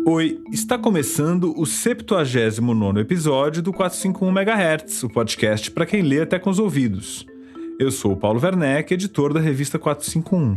Oi, está começando o 79º episódio do 451 MHz, o podcast para quem lê até com os ouvidos. Eu sou o Paulo Werneck, editor da revista 451.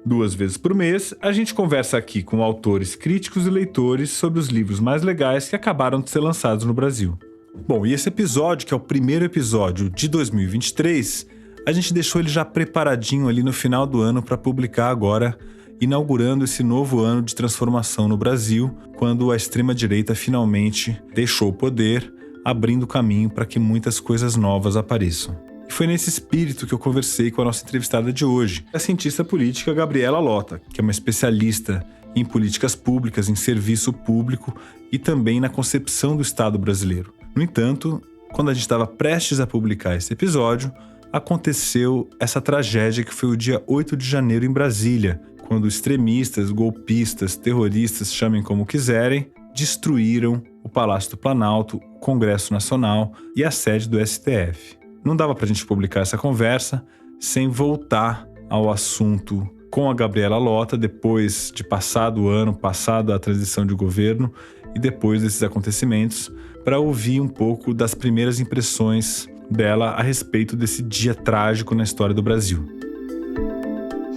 2 vezes por mês, a gente conversa aqui com autores, críticos e leitores sobre os livros mais legais que acabaram de ser lançados no Brasil. Bom, e esse episódio, que é o primeiro episódio de 2023, a gente deixou ele já preparadinho ali no final do ano para publicar agora, inaugurando esse novo ano de transformação no Brasil, quando a extrema-direita finalmente deixou o poder, abrindo caminho para que muitas coisas novas apareçam. E foi nesse espírito que eu conversei com a nossa entrevistada de hoje, a cientista política Gabriela Lota, que é uma especialista em políticas públicas, em serviço público e também na concepção do Estado brasileiro. No entanto, quando a gente estava prestes a publicar esse episódio, aconteceu essa tragédia que foi o dia 8 de janeiro em Brasília, quando extremistas, golpistas, terroristas, chamem como quiserem, destruíram o Palácio do Planalto, o Congresso Nacional e a sede do STF. Não dava pra gente publicar essa conversa sem voltar ao assunto com a Gabriela Lota, depois de passado o ano, passada a transição de governo e depois desses acontecimentos, para ouvir um pouco das primeiras impressões dela a respeito desse dia trágico na história do Brasil.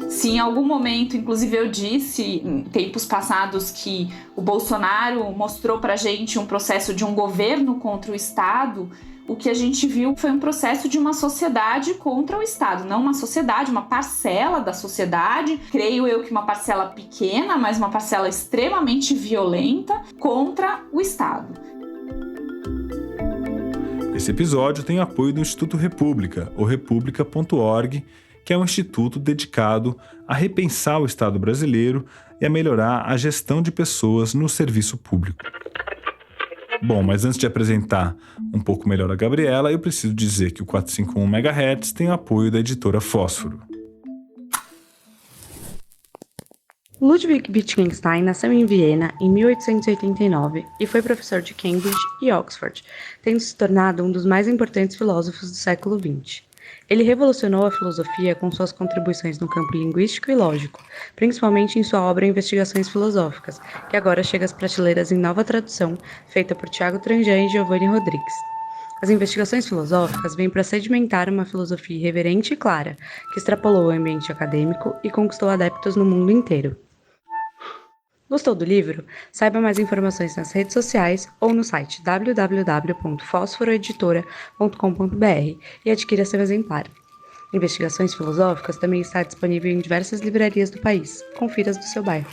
Se em algum momento, inclusive eu disse em tempos passados que o Bolsonaro mostrou pra gente um processo de um governo contra o Estado, o que a gente viu foi um processo de uma sociedade contra o Estado. Não uma sociedade, uma parcela da sociedade, creio eu que uma parcela pequena, mas uma parcela extremamente violenta contra o Estado. Esse episódio tem apoio do Instituto República, ou república.org, que é um instituto dedicado a repensar o Estado brasileiro e a melhorar a gestão de pessoas no serviço público. Bom, mas antes de apresentar um pouco melhor a Gabriela, eu preciso dizer que o 451 MHz tem o apoio da editora Fósforo. Ludwig Wittgenstein nasceu em Viena em 1889 e foi professor de Cambridge e Oxford, tendo se tornado um dos mais importantes filósofos do século XX. Ele revolucionou a filosofia com suas contribuições no campo linguístico e lógico, principalmente em sua obra Investigações Filosóficas, que agora chega às prateleiras em nova tradução, feita por Tiago Tranjan e Giovanni Rodrigues. As investigações filosóficas vêm para sedimentar uma filosofia irreverente e clara, que extrapolou o ambiente acadêmico e conquistou adeptos no mundo inteiro. Gostou do livro? Saiba mais informações nas redes sociais ou no site www.fosforoeditora.com.br e adquira seu exemplar. Investigações Filosóficas também está disponível em diversas livrarias do país. Confira as do seu bairro.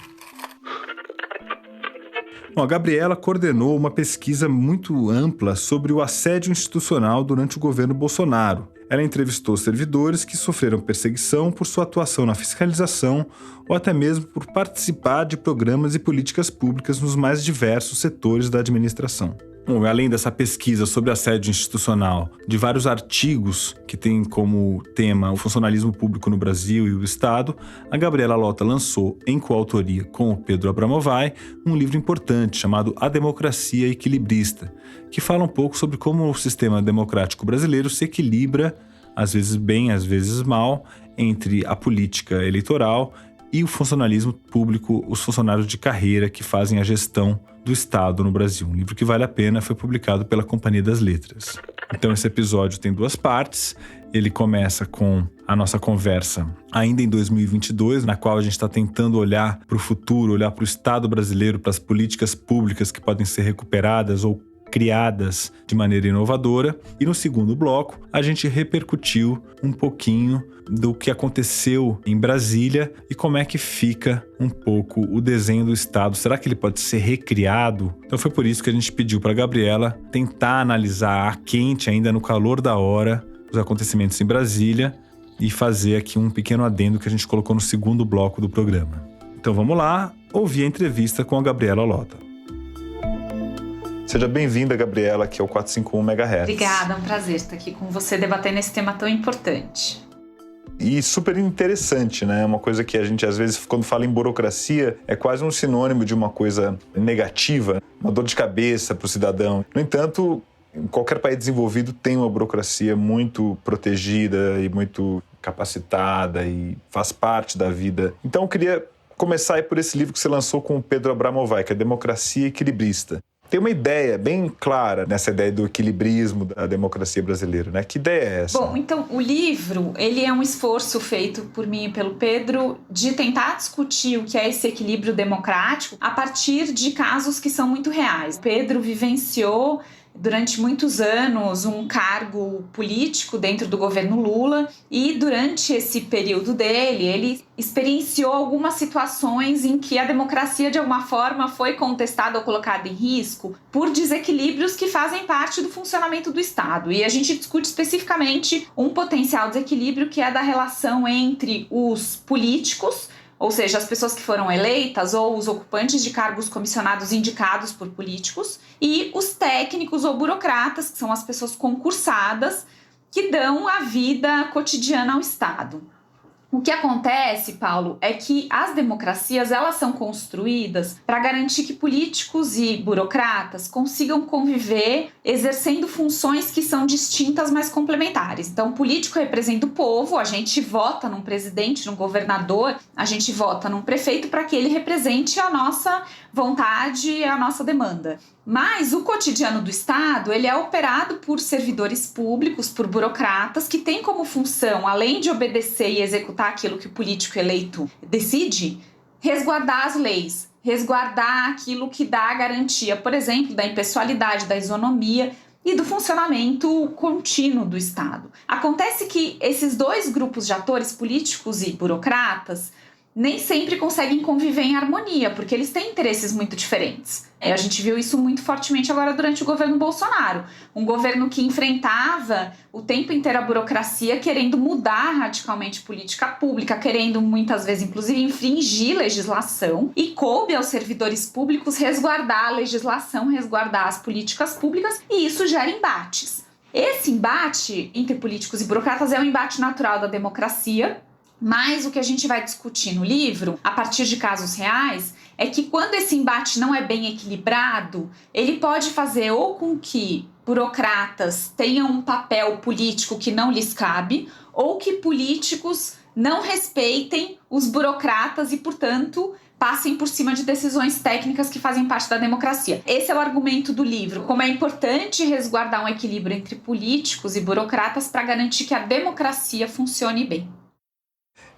Bom, a Gabriela coordenou uma pesquisa muito ampla sobre o assédio institucional durante o governo Bolsonaro. Ela entrevistou servidores que sofreram perseguição por sua atuação na fiscalização ou até mesmo por participar de programas e políticas públicas nos mais diversos setores da administração. Bom, além dessa pesquisa sobre assédio institucional, de vários artigos que têm como tema o funcionalismo público no Brasil e o Estado, a Gabriela Lota lançou, em coautoria com o Pedro Abramovay, um livro importante chamado A Democracia Equilibrista, que fala um pouco sobre como o sistema democrático brasileiro se equilibra, às vezes bem, às vezes mal, entre a política eleitoral e o funcionalismo público, os funcionários de carreira que fazem a gestão do Estado no Brasil. Um livro que vale a pena, foi publicado pela Companhia das Letras. Então esse episódio tem 2 partes. Ele começa com a nossa conversa ainda em 2022, na qual a gente está tentando olhar para o futuro, olhar para o Estado brasileiro, para as políticas públicas que podem ser recuperadas ou criadas de maneira inovadora. E no segundo bloco, a gente repercutiu um pouquinho do que aconteceu em Brasília e como é que fica um pouco o desenho do Estado. Será que ele pode ser recriado? Então foi por isso que a gente pediu para a Gabriela tentar analisar a quente, ainda no calor da hora, os acontecimentos em Brasília e fazer aqui um pequeno adendo que a gente colocou no segundo bloco do programa. Então vamos lá, ouvir a entrevista com a Gabriela Lota. Seja bem-vinda, Gabriela, aqui ao 451 MHz. Obrigada, é um prazer estar aqui com você debatendo esse tema tão importante. E super interessante, né? Uma coisa que a gente, às vezes, quando fala em burocracia, é quase um sinônimo de uma coisa negativa, uma dor de cabeça para o cidadão. No entanto, qualquer país desenvolvido tem uma burocracia muito protegida e muito capacitada e faz parte da vida. Então eu queria começar aí por esse livro que você lançou com o Pedro Abramovay, que é Democracia Equilibrista. Tem uma ideia bem clara nessa ideia do equilibrismo da democracia brasileira, né? Que ideia é essa? Bom, então, o livro, ele é um esforço feito por mim e pelo Pedro de tentar discutir o que é esse equilíbrio democrático a partir de casos que são muito reais. O Pedro vivenciou durante muitos anos um cargo político dentro do governo Lula e durante esse período dele, ele experienciou algumas situações em que a democracia de alguma forma foi contestada ou colocada em risco por desequilíbrios que fazem parte do funcionamento do Estado. E a gente discute especificamente um potencial desequilíbrio que é da relação entre os políticos, ou seja, as pessoas que foram eleitas ou os ocupantes de cargos comissionados indicados por políticos, e os técnicos ou burocratas, que são as pessoas concursadas, que dão a vida cotidiana ao Estado. O que acontece, Paulo, é que as democracias elas são construídas para garantir que políticos e burocratas consigam conviver exercendo funções que são distintas, mas complementares. Então, o político representa o povo, a gente vota num presidente, num governador, a gente vota num prefeito para que ele represente a nossa vontade e a nossa demanda. Mas o cotidiano do Estado, ele é operado por servidores públicos, por burocratas, que têm como função, além de obedecer e executar aquilo que o político eleito decide, resguardar as leis, resguardar aquilo que dá a garantia, por exemplo, da impessoalidade, da isonomia e do funcionamento contínuo do Estado. Acontece que esses dois grupos de atores, políticos e burocratas, nem sempre conseguem conviver em harmonia, porque eles têm interesses muito diferentes. A gente viu isso muito fortemente agora durante o governo Bolsonaro. Um governo que enfrentava o tempo inteiro a burocracia, querendo mudar radicalmente política pública, querendo muitas vezes, inclusive, infringir legislação, e coube aos servidores públicos resguardar a legislação, resguardar as políticas públicas, e isso gera embates. Esse embate entre políticos e burocratas é um embate natural da democracia, mas o que a gente vai discutir no livro, a partir de casos reais, é que quando esse embate não é bem equilibrado, ele pode fazer ou com que burocratas tenham um papel político que não lhes cabe, ou que políticos não respeitem os burocratas e, portanto, passem por cima de decisões técnicas que fazem parte da democracia. Esse é o argumento do livro, como é importante resguardar um equilíbrio entre políticos e burocratas para garantir que a democracia funcione bem.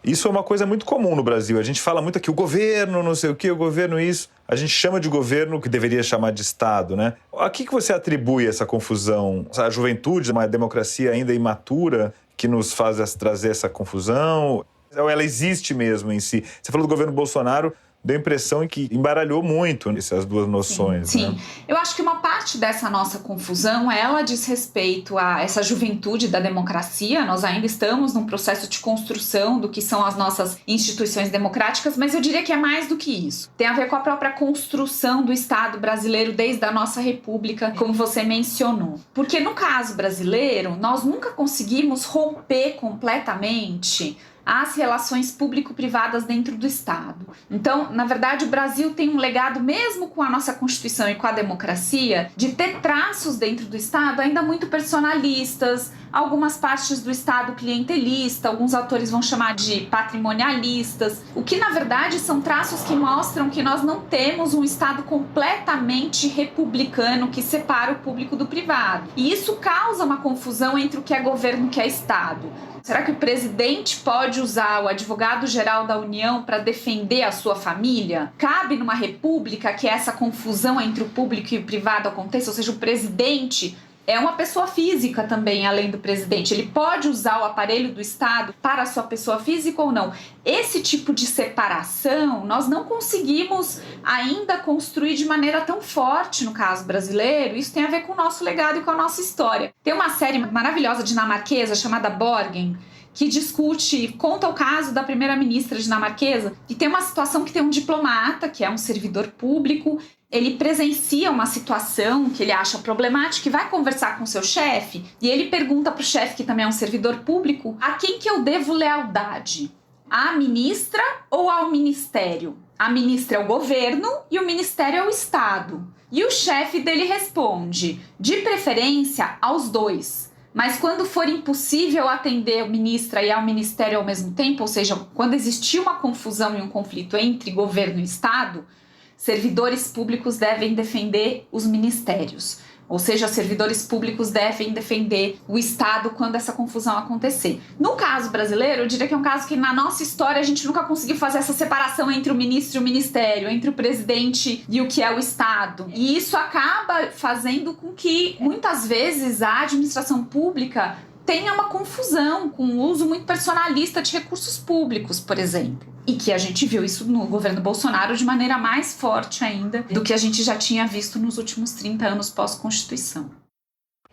Isso é uma coisa muito comum no Brasil. A gente fala muito aqui, o governo, não sei o que, o governo isso. A gente chama de governo o que deveria chamar de Estado, né? A que você atribui essa confusão? A juventude, uma democracia ainda imatura, que nos faz trazer essa confusão? Ou ela existe mesmo em si? Você falou do governo Bolsonaro, deu a impressão que embaralhou muito essas duas noções. Sim. Né? Eu acho que uma parte dessa nossa confusão, ela diz respeito a essa juventude da democracia. Nós ainda estamos num processo de construção do que são as nossas instituições democráticas, mas eu diria que é mais do que isso. Tem a ver com a própria construção do Estado brasileiro desde a nossa república, como você mencionou. Porque no caso brasileiro, nós nunca conseguimos romper completamente as relações público-privadas dentro do Estado. Então, na verdade, o Brasil tem um legado, mesmo com a nossa Constituição e com a democracia, de ter traços dentro do Estado ainda muito personalistas, algumas partes do Estado clientelista, alguns autores vão chamar de patrimonialistas, o que, na verdade, são traços que mostram que nós não temos um Estado completamente republicano que separa o público do privado. E isso causa uma confusão entre o que é governo e o que é Estado. Será que o presidente pode usar o advogado-geral da União para defender a sua família? Cabe numa república que essa confusão entre o público e o privado aconteça? Ou seja, o presidente é uma pessoa física também, além do presidente. Ele pode usar o aparelho do Estado para a sua pessoa física ou não? Esse tipo de separação nós não conseguimos ainda construir de maneira tão forte no caso brasileiro. Isso tem a ver com o nosso legado e com a nossa história. Tem uma série maravilhosa dinamarquesa chamada Borgen, que discute, conta o caso da primeira-ministra dinamarquesa, e tem uma situação que tem um diplomata, que é um servidor público, ele presencia uma situação que ele acha problemática e vai conversar com seu chefe, e ele pergunta para o chefe, que também é um servidor público, a quem que eu devo lealdade? À ministra ou ao ministério? A ministra é o governo e o ministério é o Estado. E o chefe dele responde, de preferência aos dois. Mas quando for impossível atender a ministra e ao ministério ao mesmo tempo, ou seja, quando existir uma confusão e um conflito entre governo e Estado, servidores públicos devem defender os ministérios. Ou seja, servidores públicos devem defender o Estado quando essa confusão acontecer. No caso brasileiro, eu diria que é um caso que na nossa história a gente nunca conseguiu fazer essa separação entre o ministro e o ministério, entre o presidente e o que é o Estado. E isso acaba fazendo com que, muitas vezes, a administração pública tenha uma confusão com o uso muito personalista de recursos públicos, por exemplo. E que a gente viu isso no governo Bolsonaro de maneira mais forte ainda do que a gente já tinha visto nos últimos 30 anos pós-Constituição.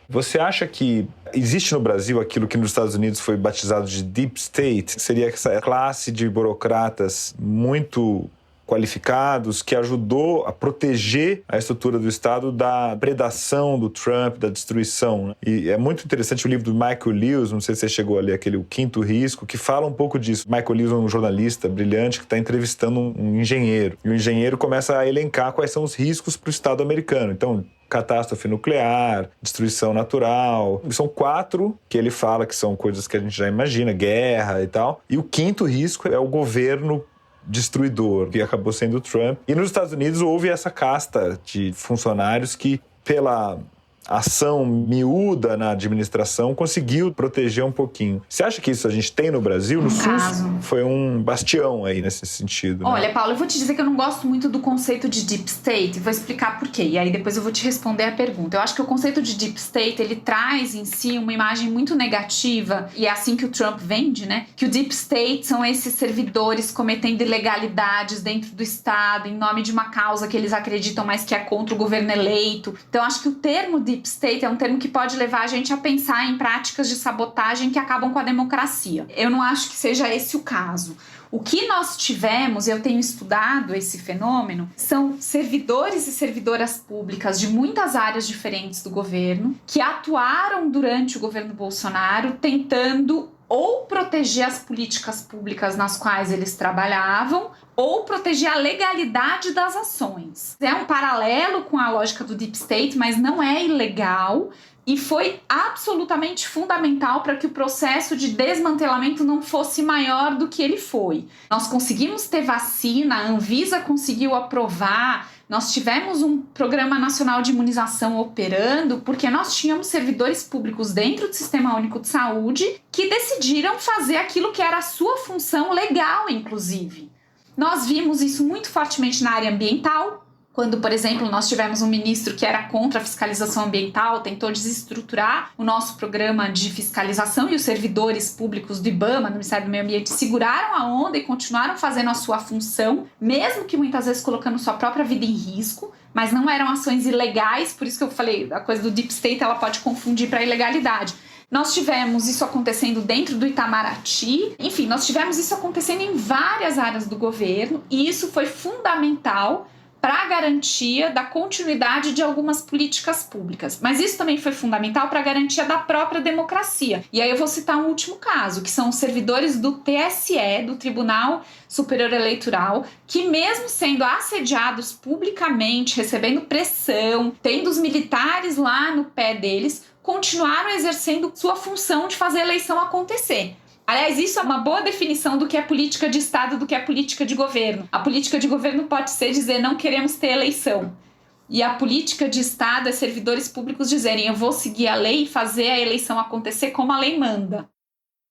Você acha que existe no Brasil aquilo que nos Estados Unidos foi batizado de Deep State? Seria essa classe de burocratas muito qualificados que ajudou a proteger a estrutura do Estado da predação do Trump, da destruição, né? E é muito interessante o livro do Michael Lewis, não sei se você chegou a ler aquele O Quinto Risco, que fala um pouco disso. Michael Lewis é um jornalista brilhante que está entrevistando um engenheiro. E o engenheiro começa a elencar quais são os riscos para o Estado americano. Então, catástrofe nuclear, destruição natural. São 4 que ele fala que são coisas que a gente já imagina, guerra e tal. E o quinto risco é o governo destruidor, que acabou sendo o Trump. E nos Estados Unidos houve essa casta de funcionários que, pela ação miúda na administração, conseguiu proteger um pouquinho. Você acha que isso a gente tem no Brasil? No SUS foi um bastião aí nesse sentido, né? Olha, Paulo, eu vou te dizer que eu não gosto muito do conceito de Deep State, vou explicar por quê, e aí depois eu vou te responder a pergunta. Eu acho que o conceito de Deep State, ele traz em si uma imagem muito negativa, e é assim que o Trump vende, né? Que o Deep State são esses servidores cometendo ilegalidades dentro do Estado, em nome de uma causa que eles acreditam, mas que é contra o governo eleito. Então, acho que o termo Deep State é um termo que pode levar a gente a pensar em práticas de sabotagem que acabam com a democracia. Eu não acho que seja esse o caso. O que nós tivemos, e eu tenho estudado esse fenômeno, são servidores e servidoras públicas de muitas áreas diferentes do governo que atuaram durante o governo Bolsonaro tentando ou proteger as políticas públicas nas quais eles trabalhavam ou proteger a legalidade das ações. É um paralelo com a lógica do Deep State, mas não é ilegal e foi absolutamente fundamental para que o processo de desmantelamento não fosse maior do que ele foi. Nós conseguimos ter vacina, a Anvisa conseguiu aprovar, nós tivemos um Programa Nacional de Imunização operando porque nós tínhamos servidores públicos dentro do Sistema Único de Saúde que decidiram fazer aquilo que era a sua função legal, inclusive. Nós vimos isso muito fortemente na área ambiental, quando, por exemplo, nós tivemos um ministro que era contra a fiscalização ambiental, tentou desestruturar o nosso programa de fiscalização e os servidores públicos do IBAMA, do Ministério do Meio Ambiente, seguraram a onda e continuaram fazendo a sua função, mesmo que muitas vezes colocando sua própria vida em risco, mas não eram ações ilegais, por isso que eu falei, a coisa do Deep State ela pode confundir para a ilegalidade. Nós tivemos isso acontecendo dentro do Itamaraty, enfim, nós tivemos isso acontecendo em várias áreas do governo e isso foi fundamental para a garantia da continuidade de algumas políticas públicas. Mas isso também foi fundamental para a garantia da própria democracia. E aí eu vou citar um último caso, que são os servidores do TSE, do Tribunal Superior Eleitoral, que mesmo sendo assediados publicamente, recebendo pressão, tendo os militares lá no pé deles, continuaram exercendo sua função de fazer a eleição acontecer. Aliás, isso é uma boa definição do que é política de Estado, do que é política de governo. A política de governo pode ser dizer não queremos ter eleição. E a política de Estado é servidores públicos dizerem eu vou seguir a lei e fazer a eleição acontecer como a lei manda.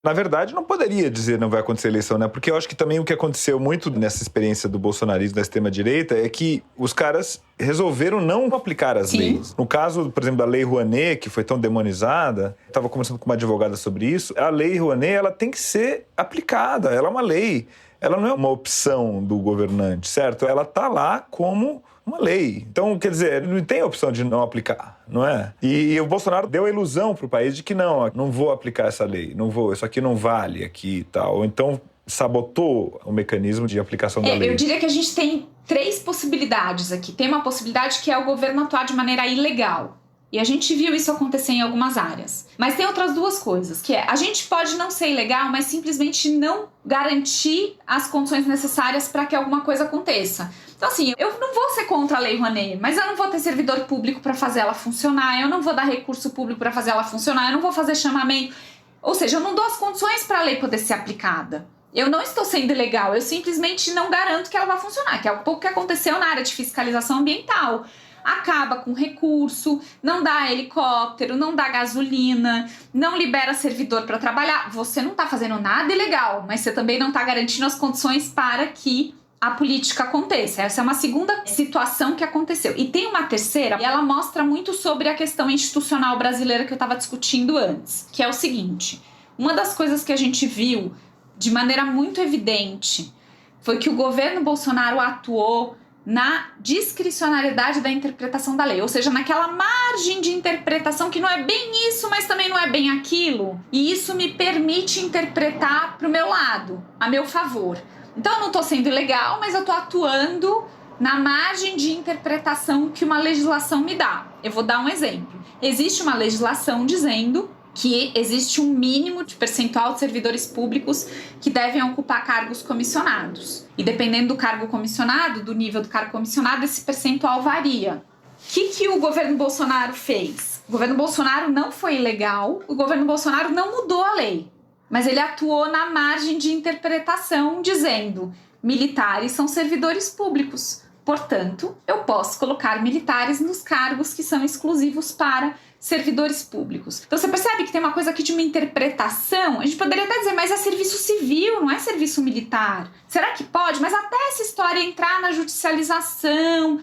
Na verdade, não poderia dizer não vai acontecer eleição, né? Porque eu acho que também o que aconteceu muito nessa experiência do bolsonarismo da extrema-direita é que os caras resolveram não aplicar as leis. No caso, por exemplo, da Lei Rouanet, que foi tão demonizada, eu estava conversando com uma advogada sobre isso, a Lei Rouanet ela tem que ser aplicada, ela é uma lei. Ela não é uma opção do governante, certo? Ela está lá como uma lei. Então, quer dizer, não tem opção de não aplicar, não é? E o Bolsonaro deu a ilusão para o país de que não vou aplicar essa lei, não vou, isso aqui não vale aqui e tal. Ou então sabotou o mecanismo de aplicação da lei. Eu diria que a gente tem 3 possibilidades aqui. Tem uma possibilidade que é o governo atuar de maneira ilegal. E a gente viu isso acontecer em algumas áreas. Mas tem outras duas coisas, que é, a gente pode não ser ilegal, mas simplesmente não garantir as condições necessárias para que alguma coisa aconteça. Então, assim, eu não vou ser contra a Lei Rouanet, mas eu não vou ter servidor público para fazer ela funcionar, eu não vou dar recurso público para fazer ela funcionar, eu não vou fazer chamamento. Ou seja, eu não dou as condições para a lei poder ser aplicada. Eu não estou sendo ilegal, eu simplesmente não garanto que ela vai funcionar, que é um pouco que aconteceu na área de fiscalização ambiental. Acaba com recurso, não dá helicóptero, não dá gasolina, não libera servidor para trabalhar. Você não está fazendo nada ilegal, mas você também não está garantindo as condições para que a política aconteça. Essa é uma segunda situação que aconteceu. E tem uma terceira, e ela mostra muito sobre a questão institucional brasileira que eu estava discutindo antes, que é o seguinte: uma das coisas que a gente viu de maneira muito evidente foi que o governo Bolsonaro atuou na discricionariedade da interpretação da lei, ou seja, naquela margem de interpretação que não é bem isso, mas também não é bem aquilo, e isso me permite interpretar para o meu lado, a meu favor. Então eu não estou sendo ilegal, mas eu estou atuando na margem de interpretação que uma legislação me dá. Eu vou dar um exemplo. Existe uma legislação dizendo que existe um mínimo de percentual de servidores públicos que devem ocupar cargos comissionados. E dependendo do cargo comissionado, do nível do cargo comissionado, esse percentual varia. O que o governo Bolsonaro fez? O governo Bolsonaro não foi ilegal, o governo Bolsonaro não mudou a lei, mas ele atuou na margem de interpretação, dizendo: militares são servidores públicos, portanto, eu posso colocar militares nos cargos que são exclusivos para servidores públicos. Então você percebe que tem uma coisa aqui de uma interpretação. A gente poderia até dizer, mas é serviço civil, não é serviço militar. Será que pode? Mas até essa história entrar na judicialização.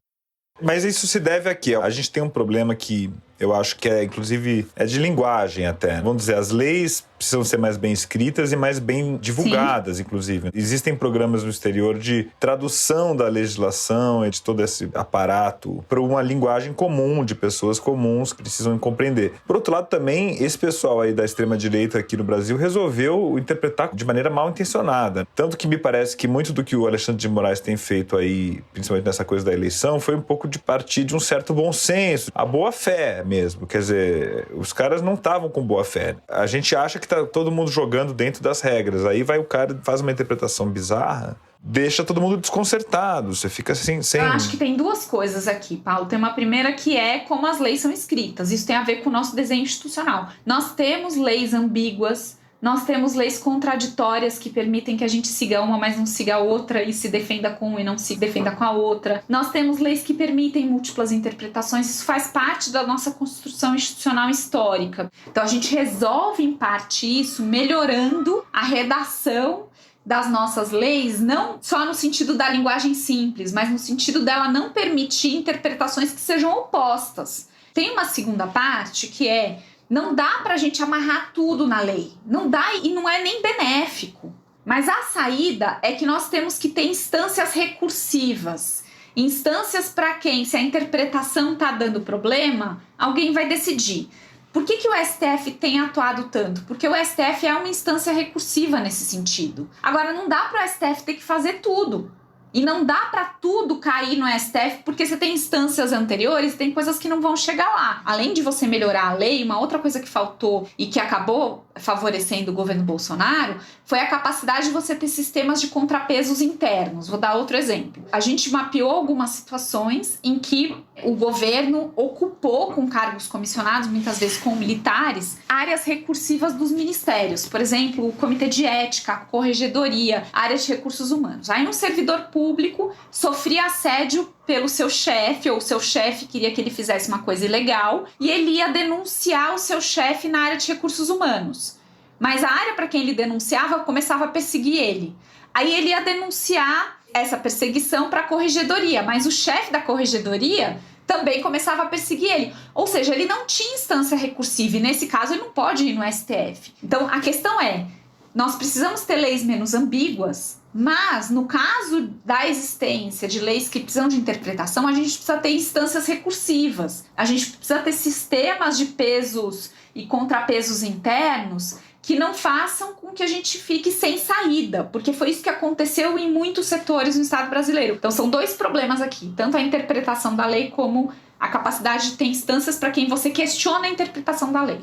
Mas isso se deve a quê? A gente tem um problema que eu acho que inclusive, é de linguagem até. Vamos dizer, as leis precisam ser mais bem escritas e mais bem divulgadas, sim, inclusive. Existem programas no exterior de tradução da legislação e de todo esse aparato para uma linguagem comum, de pessoas comuns que precisam compreender. Por outro lado, também, esse pessoal aí da extrema-direita aqui no Brasil resolveu interpretar de maneira mal intencionada. Tanto que me parece que muito do que o Alexandre de Moraes tem feito aí, principalmente nessa coisa da eleição, foi um pouco de partir de um certo bom senso, a boa fé mesmo. Quer dizer, os caras não estavam com boa fé. A gente acha que tá todo mundo jogando dentro das regras. Aí vai o cara, faz uma interpretação bizarra, deixa todo mundo desconcertado. Você fica assim, sem... Eu acho que tem duas coisas aqui, Paulo. Tem uma primeira que é como as leis são escritas. Isso tem a ver com o nosso desenho institucional. Nós temos leis ambíguas, nós temos leis contraditórias que permitem que a gente siga uma, mas não siga a outra, e se defenda com uma e não se defenda com a outra. Nós temos leis que permitem múltiplas interpretações. Isso faz parte da nossa construção institucional histórica. Então a gente resolve, em parte, isso melhorando a redação das nossas leis, não só no sentido da linguagem simples, mas no sentido dela não permitir interpretações que sejam opostas. Tem uma segunda parte que é: não dá pra gente amarrar tudo na lei. Não dá, e não é nem benéfico. Mas a saída é que nós temos que ter instâncias recursivas. Instâncias para quem, se a interpretação tá dando problema, alguém vai decidir. Por que o STF tem atuado tanto? Porque o STF é uma instância recursiva nesse sentido. Agora, não dá para o STF ter que fazer tudo. E não dá para tudo cair no STF, porque você tem instâncias anteriores, tem coisas que não vão chegar lá. Além de você melhorar a lei, uma outra coisa que faltou e que acabou favorecendo o governo Bolsonaro foi a capacidade de você ter sistemas de contrapesos internos. Vou dar outro exemplo. A gente mapeou algumas situações em que o governo ocupou com cargos comissionados, muitas vezes com militares, áreas recursivas dos ministérios. Por exemplo, o Comitê de Ética, a Corregedoria, áreas de recursos humanos. Aí um servidor público sofria assédio pelo seu chefe, ou o seu chefe queria que ele fizesse uma coisa ilegal, e ele ia denunciar o seu chefe na área de recursos humanos. Mas a área para quem ele denunciava começava a perseguir ele. Aí ele ia denunciar essa perseguição para a corregedoria, mas o chefe da corregedoria também começava a perseguir ele. Ou seja, ele não tinha instância recursiva, e nesse caso ele não pode ir no STF. Então a questão é: nós precisamos ter leis menos ambíguas, mas no caso da existência de leis que precisam de interpretação, a gente precisa ter instâncias recursivas. A gente precisa ter sistemas de pesos e contrapesos internos que não façam com que a gente fique sem saída, porque foi isso que aconteceu em muitos setores no Estado brasileiro. Então são dois problemas aqui, tanto a interpretação da lei como a capacidade de ter instâncias para quem você questiona a interpretação da lei.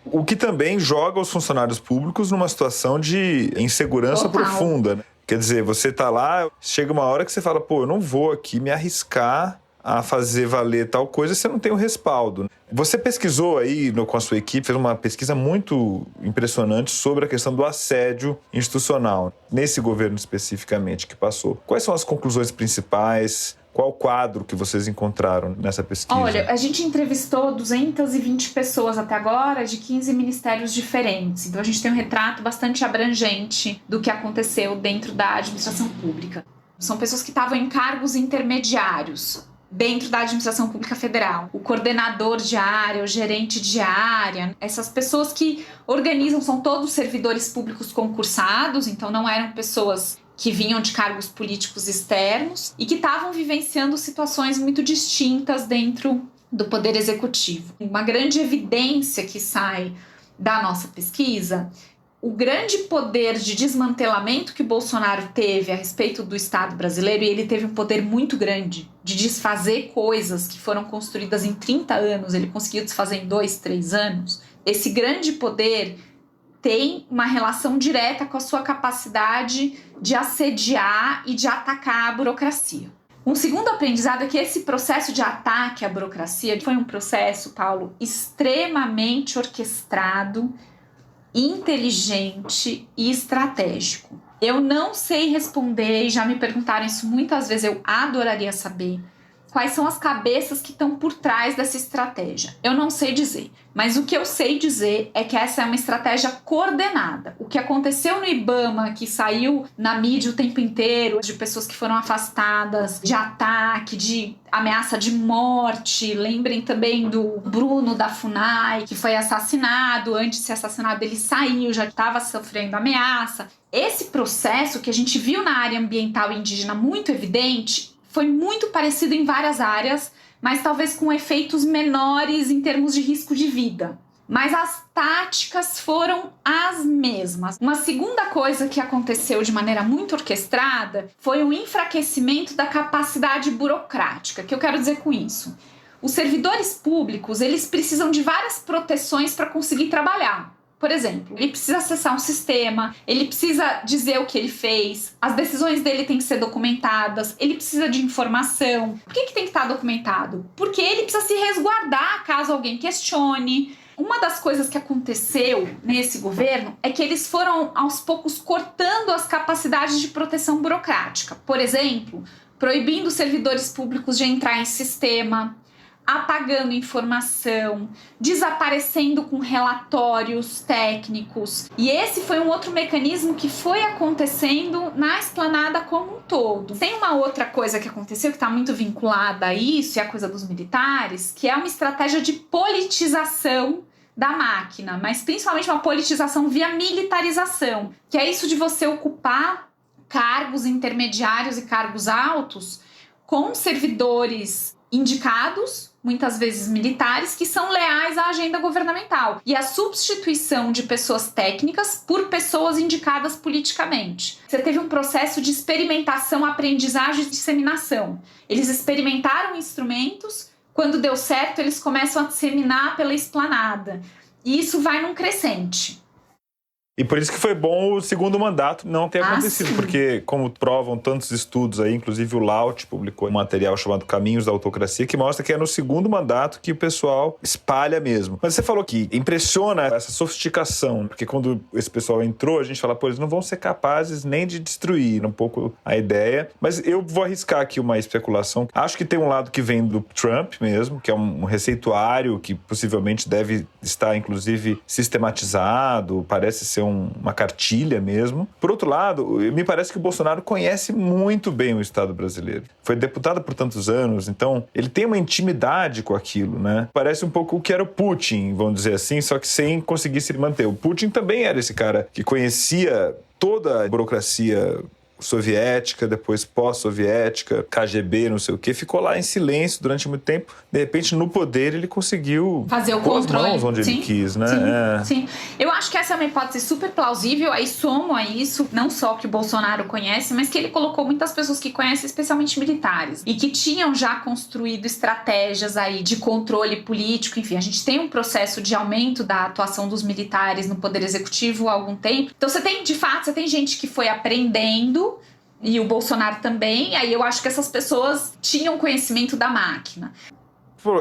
O que também joga os funcionários públicos numa situação de insegurança profunda, né? Quer dizer, você tá lá, chega uma hora que você fala, eu não vou aqui me arriscar a fazer valer tal coisa se eu não tenho respaldo. Você pesquisou aí com a sua equipe, fez uma pesquisa muito impressionante sobre a questão do assédio institucional, nesse governo especificamente que passou. Quais são as conclusões principais? Qual o quadro que vocês encontraram nessa pesquisa? Olha, a gente entrevistou 220 pessoas até agora, de 15 ministérios diferentes. Então a gente tem um retrato bastante abrangente do que aconteceu dentro da administração pública. São pessoas que estavam em cargos intermediários dentro da administração pública federal. O coordenador de área, o gerente de área, essas pessoas que organizam, são todos servidores públicos concursados, então não eram pessoas que vinham de cargos políticos externos e que estavam vivenciando situações muito distintas dentro do Poder Executivo. Uma grande evidência que sai da nossa pesquisa, o grande poder de desmantelamento que Bolsonaro teve a respeito do Estado brasileiro, e ele teve um poder muito grande de desfazer coisas que foram construídas em 30 anos, ele conseguiu desfazer em 2, 3 anos. Esse grande poder tem uma relação direta com a sua capacidade de assediar e de atacar a burocracia. Um segundo aprendizado é que esse processo de ataque à burocracia foi um processo, Paulo, extremamente orquestrado, inteligente e estratégico. Eu não sei responder, e já me perguntaram isso muitas vezes, eu adoraria saber quais são as cabeças que estão por trás dessa estratégia. Eu não sei dizer, mas o que eu sei dizer é que essa é uma estratégia coordenada. O que aconteceu no IBAMA, que saiu na mídia o tempo inteiro, de pessoas que foram afastadas, de ataque, de ameaça de morte. Lembrem também do Bruno da FUNAI, que foi assassinado. Antes de ser assassinado, ele saiu, já estava sofrendo ameaça. Esse processo que a gente viu na área ambiental indígena muito evidente, foi muito parecido em várias áreas, mas talvez com efeitos menores em termos de risco de vida. Mas as táticas foram as mesmas. Uma segunda coisa que aconteceu de maneira muito orquestrada foi o enfraquecimento da capacidade burocrática. O que eu quero dizer com isso? Os servidores públicos, eles precisam de várias proteções para conseguir trabalhar. Por exemplo, ele precisa acessar um sistema, ele precisa dizer o que ele fez, as decisões dele têm que ser documentadas, ele precisa de informação. Por que tem que estar documentado? Porque ele precisa se resguardar caso alguém questione. Uma das coisas que aconteceu nesse governo é que eles foram, aos poucos, cortando as capacidades de proteção burocrática. Por exemplo, proibindo servidores públicos de entrar em sistema, apagando informação, desaparecendo com relatórios técnicos. E esse foi um outro mecanismo que foi acontecendo na esplanada como um todo. Tem uma outra coisa que aconteceu que está muito vinculada a isso, é a coisa dos militares, que é uma estratégia de politização da máquina, mas principalmente uma politização via militarização, que é isso de você ocupar cargos intermediários e cargos altos com servidores indicados, muitas vezes militares, que são leais à agenda governamental. E a substituição de pessoas técnicas por pessoas indicadas politicamente. Você teve um processo de experimentação, aprendizagem e disseminação. Eles experimentaram instrumentos, quando deu certo, eles começam a disseminar pela esplanada. E isso vai num crescente. E por isso que foi bom o segundo mandato não ter acontecido, sim. Porque, como provam tantos estudos aí, inclusive o Laut publicou um material chamado Caminhos da Autocracia, que mostra que é no segundo mandato que o pessoal espalha mesmo. Mas você falou que impressiona essa sofisticação, porque quando esse pessoal entrou, a gente fala, eles não vão ser capazes nem de destruir um pouco a ideia. Mas eu vou arriscar aqui uma especulação. Acho que tem um lado que vem do Trump mesmo, que é um receituário que possivelmente deve estar, inclusive, sistematizado, parece ser uma cartilha mesmo. Por outro lado, me parece que o Bolsonaro conhece muito bem o Estado brasileiro. Foi deputado por tantos anos, então ele tem uma intimidade com aquilo, né? Parece um pouco o que era o Putin, vamos dizer assim, só que sem conseguir se manter. O Putin também era esse cara que conhecia toda a burocracia soviética, depois pós-soviética, KGB, não sei o quê, ficou lá em silêncio durante muito tempo. De repente, no poder, ele conseguiu fazer o controle. As mãos onde ele quis, né? Sim. Eu acho que essa é uma hipótese super plausível. Aí somo a isso, não só que o Bolsonaro conhece, mas que ele colocou muitas pessoas que conhecem, especialmente militares, e que tinham já construído estratégias aí de controle político. Enfim, a gente tem um processo de aumento da atuação dos militares no poder executivo há algum tempo. Então você tem gente que foi aprendendo, e o Bolsonaro também. Aí eu acho que essas pessoas tinham conhecimento da máquina.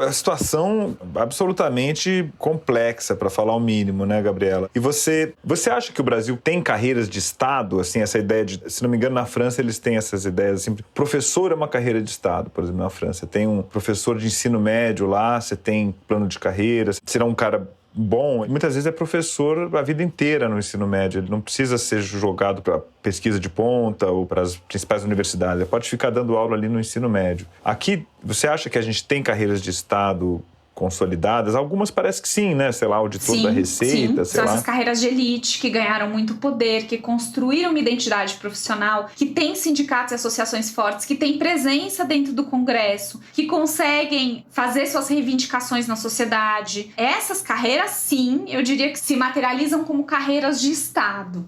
A situação absolutamente complexa, para falar o mínimo, né, Gabriela? E você acha que o Brasil tem carreiras de Estado, assim, essa ideia de... Se não me engano, na França eles têm essas ideias, assim, professor é uma carreira de Estado, por exemplo, na França. Tem um professor de ensino médio lá, você tem plano de carreira, será um cara bom. Muitas vezes é professor a vida inteira no ensino médio, ele não precisa ser jogado para pesquisa de ponta ou para as principais universidades, ele pode ficar dando aula ali no ensino médio. Aqui, você acha que a gente tem carreiras de Estado consolidadas? Algumas parece que sim, né? Sei lá, auditor da Receita, sei lá. São essas carreiras de elite que ganharam muito poder, que construíram uma identidade profissional, que têm sindicatos e associações fortes, que têm presença dentro do Congresso, que conseguem fazer suas reivindicações na sociedade. Essas carreiras, sim, eu diria que se materializam como carreiras de Estado.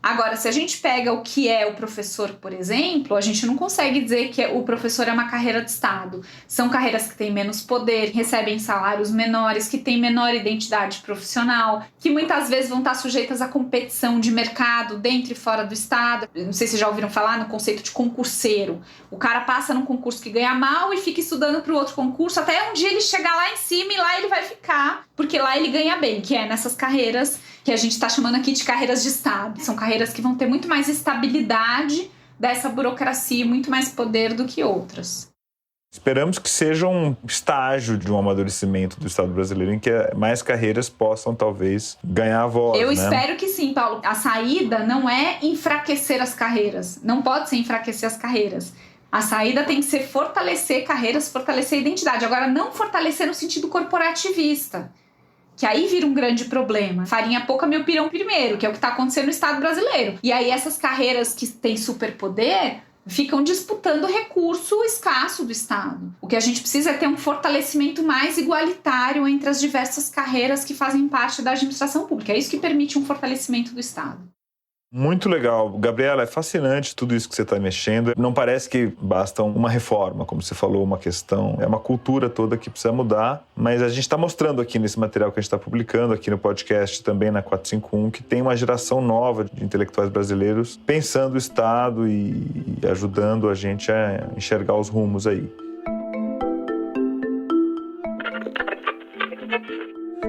Agora, se a gente pega o que é o professor, por exemplo, a gente não consegue dizer que o professor é uma carreira de Estado. São carreiras que têm menos poder, recebem salários menores, que têm menor identidade profissional, que muitas vezes vão estar sujeitas à competição de mercado dentro e fora do Estado. Não sei se vocês já ouviram falar no conceito de concurseiro. O cara passa num concurso que ganha mal e fica estudando para o outro concurso, até um dia ele chegar lá em cima e lá ele vai ficar, porque lá ele ganha bem, que é nessas carreiras que a gente está chamando aqui de carreiras de Estado. São carreiras que vão ter muito mais estabilidade dessa burocracia e muito mais poder do que outras. Esperamos que seja um estágio de um amadurecimento do Estado brasileiro em que mais carreiras possam, talvez, ganhar voz. Eu espero que sim, Paulo. A saída não é enfraquecer as carreiras. Não pode ser enfraquecer as carreiras. A saída tem que ser fortalecer carreiras, fortalecer a identidade. Agora, não fortalecer no sentido corporativista, que aí vira um grande problema. Farinha pouca, meu pirão primeiro, que é o que está acontecendo no Estado brasileiro. E aí essas carreiras que têm superpoder ficam disputando recurso escasso do Estado. O que a gente precisa é ter um fortalecimento mais igualitário entre as diversas carreiras que fazem parte da administração pública. É isso que permite um fortalecimento do Estado. Muito legal. Gabriela, é fascinante tudo isso que você está mexendo. Não parece que basta uma reforma, como você falou, uma questão. É uma cultura toda que precisa mudar, mas a gente está mostrando aqui nesse material que a gente está publicando, aqui no podcast também na 451, que tem uma geração nova de intelectuais brasileiros pensando o Estado e ajudando a gente a enxergar os rumos aí.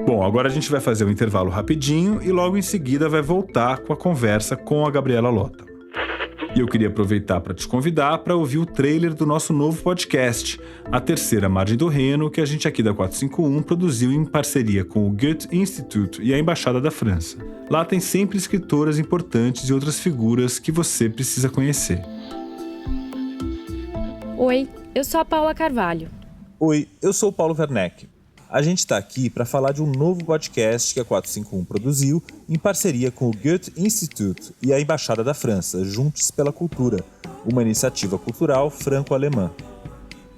Bom, agora a gente vai fazer um intervalo rapidinho e logo em seguida vai voltar com a conversa com a Gabriela Lota. E eu queria aproveitar para te convidar para ouvir o trailer do nosso novo podcast, A Terceira Margem do Reno, que a gente aqui da 451 produziu em parceria com o Goethe Institut e a Embaixada da França. Lá tem sempre escritoras importantes e outras figuras que você precisa conhecer. Oi, eu sou a Paula Carvalho. Oi, eu sou o Paulo Werneck. A gente está aqui para falar de um novo podcast que a 451 produziu em parceria com o Goethe Institut e a Embaixada da França, Juntos pela Cultura, uma iniciativa cultural franco-alemã.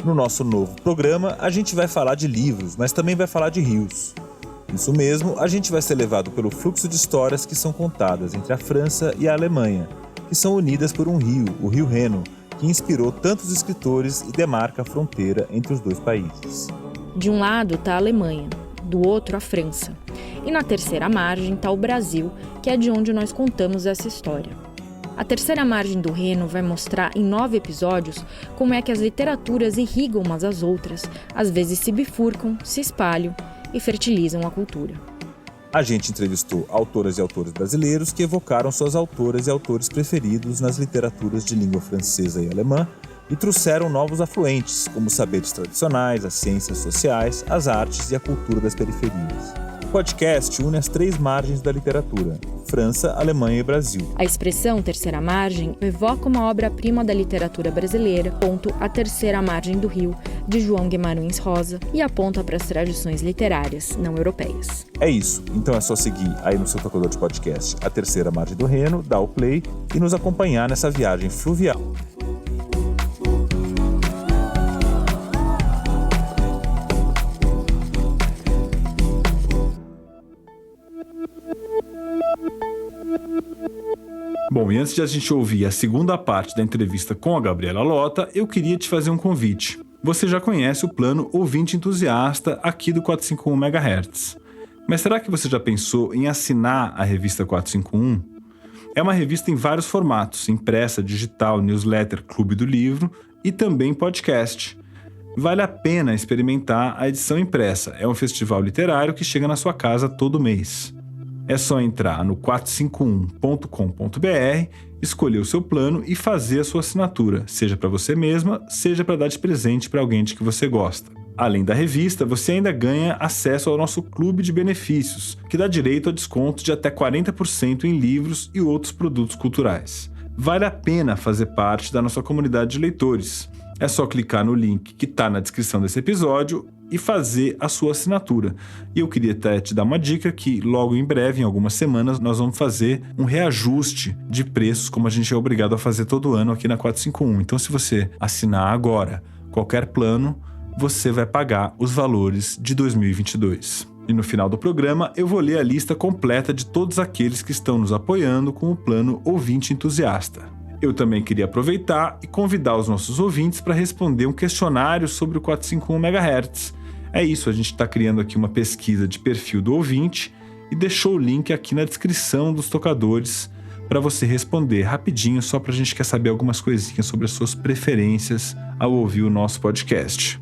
No nosso novo programa, a gente vai falar de livros, mas também vai falar de rios. Isso mesmo, a gente vai ser levado pelo fluxo de histórias que são contadas entre a França e a Alemanha, que são unidas por um rio, o Rio Reno, que inspirou tantos escritores e demarca a fronteira entre os dois países. De um lado está a Alemanha, do outro a França. E na terceira margem está o Brasil, que é de onde nós contamos essa história. A terceira margem do Reno vai mostrar em 9 episódios como é que as literaturas irrigam umas às outras, às vezes se bifurcam, se espalham e fertilizam a cultura. A gente entrevistou autoras e autores brasileiros que evocaram suas autoras e autores preferidos nas literaturas de língua francesa e alemã, e trouxeram novos afluentes, como os saberes tradicionais, as ciências sociais, as artes e a cultura das periferias. podcast une as 3 margens da literatura: França, Alemanha e Brasil. A expressão terceira margem evoca uma obra-prima da literatura brasileira, ponto A Terceira Margem do Rio, de João Guimarães Rosa, e aponta para as tradições literárias não europeias. É isso, então é só seguir aí no seu tocador de podcast A Terceira Margem do Reno, dar o play e nos acompanhar nessa viagem fluvial. Bom, e antes de a gente ouvir a segunda parte da entrevista com a Gabriela Lota, eu queria te fazer um convite. Você já conhece o plano Ouvinte Entusiasta aqui do 451 MHz. Mas será que você já pensou em assinar a revista 451? É uma revista em vários formatos, impressa, digital, newsletter, clube do livro e também podcast. Vale a pena experimentar a edição impressa. É um festival literário que chega na sua casa todo mês. É só entrar no 451.com.br, escolher o seu plano e fazer a sua assinatura, seja para você mesma, seja para dar de presente para alguém de que você gosta. Além da revista, você ainda ganha acesso ao nosso clube de benefícios, que dá direito a desconto de até 40% em livros e outros produtos culturais. Vale a pena fazer parte da nossa comunidade de leitores. É só clicar no link que está na descrição desse episódio e fazer a sua assinatura. E eu queria até te dar uma dica que logo em breve, em algumas semanas, nós vamos fazer um reajuste de preços, como a gente é obrigado a fazer todo ano aqui na 451. Então, se você assinar agora qualquer plano, você vai pagar os valores de 2022. E no final do programa, eu vou ler a lista completa de todos aqueles que estão nos apoiando com o plano Ouvinte Entusiasta. Eu também queria aproveitar e convidar os nossos ouvintes para responder um questionário sobre o 451 MHz. É isso, a gente está criando aqui uma pesquisa de perfil do ouvinte e deixou o link aqui na descrição dos tocadores para você responder rapidinho, só para a gente quer saber algumas coisinhas sobre as suas preferências ao ouvir o nosso podcast.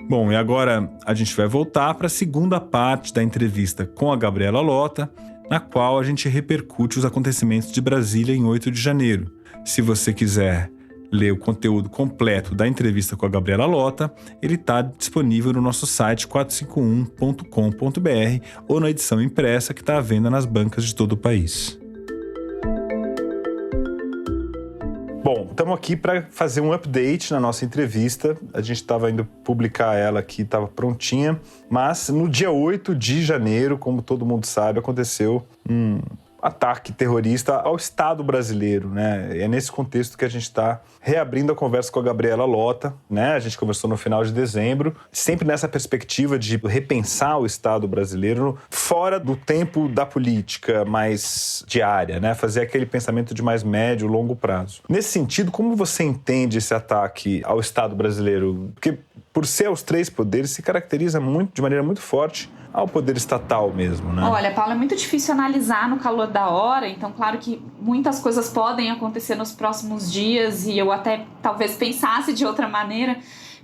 Bom, e agora a gente vai voltar para a segunda parte da entrevista com a Gabriela Lota, na qual a gente repercute os acontecimentos de Brasília em 8 de janeiro. Se você quiser ler o conteúdo completo da entrevista com a Gabriela Lota, ele está disponível no nosso site 451.com.br ou na edição impressa que está à venda nas bancas de todo o país. Bom, estamos aqui para fazer um update na nossa entrevista. A gente estava indo publicar ela aqui, estava prontinha, mas no dia 8 de janeiro, como todo mundo sabe, aconteceu um ataque terrorista ao Estado brasileiro, né? É nesse contexto que a gente está reabrindo a conversa com a Gabriela Lota, né? A gente conversou no final de dezembro, sempre nessa perspectiva de repensar o Estado brasileiro fora do tempo da política mais diária, né? Fazer aquele pensamento de mais médio, longo prazo. Nesse sentido, como você entende esse ataque ao Estado brasileiro? Porque, por ser os 3 poderes, se caracteriza de maneira muito forte ao poder estatal mesmo, né? Olha, Paulo, é muito difícil analisar no calor da hora, então claro que muitas coisas podem acontecer nos próximos dias e eu até talvez pensasse de outra maneira,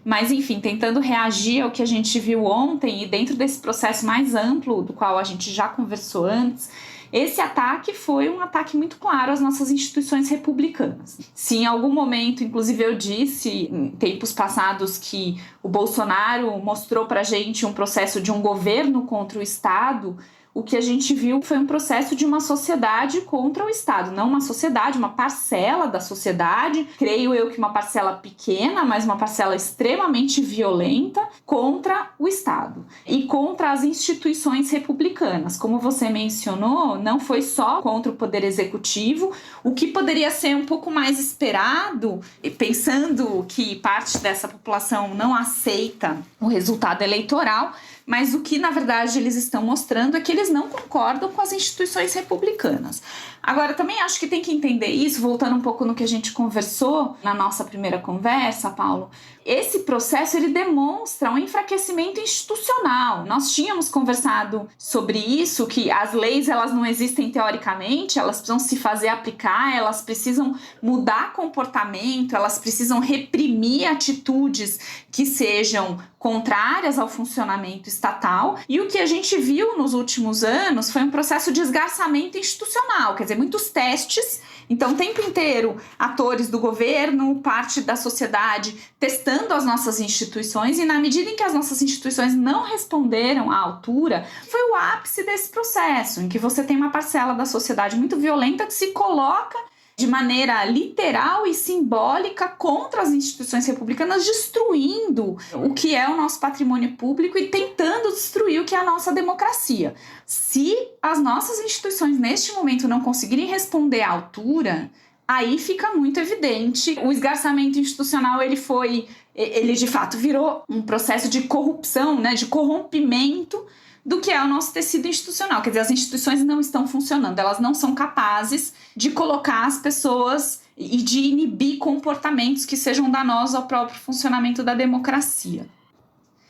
mas enfim, tentando reagir ao que a gente viu ontem e dentro desse processo mais amplo do qual a gente já conversou antes, esse ataque foi um ataque muito claro às nossas instituições republicanas. Se em algum momento, inclusive eu disse em tempos passados que o Bolsonaro mostrou pra gente um processo de um governo contra o Estado, o que a gente viu foi um processo de uma sociedade contra o Estado. Não uma sociedade, uma parcela da sociedade, creio eu que uma parcela pequena, mas uma parcela extremamente violenta contra o Estado e contra as instituições republicanas. Como você mencionou, não foi só contra o Poder Executivo, o que poderia ser um pouco mais esperado, pensando que parte dessa população não aceita o resultado eleitoral, mas o que, na verdade, eles estão mostrando é que eles não concordam com as instituições republicanas. Agora, também acho que tem que entender isso, voltando um pouco no que a gente conversou na nossa primeira conversa, Paulo. Esse processo, ele demonstra um enfraquecimento institucional. Nós tínhamos conversado sobre isso, que as leis, elas não existem teoricamente, elas precisam se fazer aplicar, elas precisam mudar comportamento, elas precisam reprimir atitudes que sejam contrárias ao funcionamento estatal. E o que a gente viu nos últimos anos foi um processo de esgarçamento institucional, quer dizer, muitos testes Então, o tempo inteiro, atores do governo, parte da sociedade, testando as nossas instituições, e na medida em que as nossas instituições não responderam à altura, foi o ápice desse processo, em que você tem uma parcela da sociedade muito violenta que se coloca de maneira literal e simbólica contra as instituições republicanas, destruindo o que é o nosso patrimônio público e tentando destruir o que é a nossa democracia. Se as nossas instituições, neste momento, não conseguirem responder à altura, aí fica muito evidente. O esgarçamento institucional, ele de fato virou um processo de corrupção, né, de corrompimento do que é o nosso tecido institucional. Quer dizer, as instituições não estão funcionando, elas não são capazes de colocar as pessoas e de inibir comportamentos que sejam danosos ao próprio funcionamento da democracia.